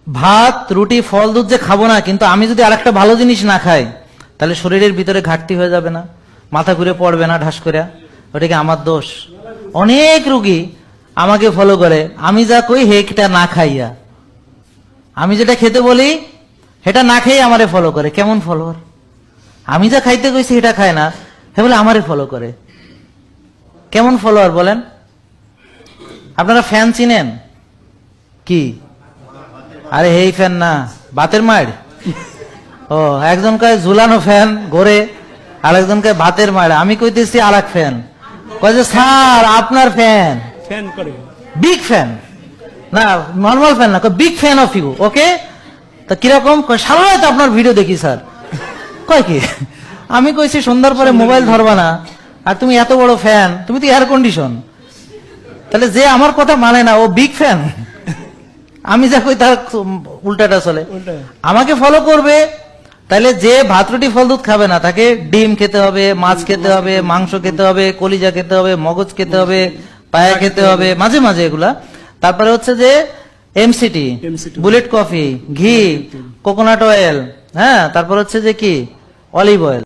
ভাত রুটি ফল দুধ যে খাবো না, কিন্তু আমি যদি আরেকটা ভালো জিনিস না খাই তাহলে শরীরের ভিতরে ঘাটতি হয়ে যাবে না, মাথা ঘুরে পড়বে না ঢাস করে, ওটা কি আমার দোষ? অনেক রুগী আমাকে ফলো করে, আমি যা কই হেটা না খাইয়া, আমি যেটা খেতে বলি সেটা না খেয়ে আমারে ফলো করে। কেমন ফলোয়ার? আমি যা খাইতে কইছি সেটা খায় না, হে বলে আমারে ফলো করে। কেমন ফলোয়ার বলেন? আপনারা ফ্যান চিনেন কি? আরে এই ফ্যান না, বাতের মাড়। ও, একজন কয় ঝুলানো ফ্যান ঘোরে, আর একজন কয় ভাতের মাড়। আমি কইতেছি আর এক ফ্যান, কয় যে স্যার আপনার ফ্যান ফ্যান করে বিগ ফ্যান, না নর্মাল ফ্যান না, বিগ ফ্যান অফ ইউ। ওকে, তা কিরকম? সারা রাত আপনার ভিডিও দেখি স্যার। কয় কি? আমি কইছি সন্ধ্যার পরে মোবাইল ধরবা না, আর তুমি এত বড় ফ্যান, তুমি তো এয়ার কন্ডিশন। তাহলে যে আমার কথা মানে না ও বিগ ফ্যান, আমি যা কই তার উল্টাটা চলে। আমাকে ফলো করবে, তাহলে যে ভাত রুটি ফল দুধ খাবে না তাকে ডিম খেতে হবে, মাছ খেতে হবে, মাংস খেতে হবে, কলিজা খেতে হবে, মগজ খেতে হবে, পায়া খেতে হবে মাঝে মাঝে এগুলা। তারপরে হচ্ছে যে এমসিটি, বুলেট কফি, ঘি, কোকোনাট অয়েল, হ্যাঁ, তারপর হচ্ছে যে কি অলিভ অয়েল।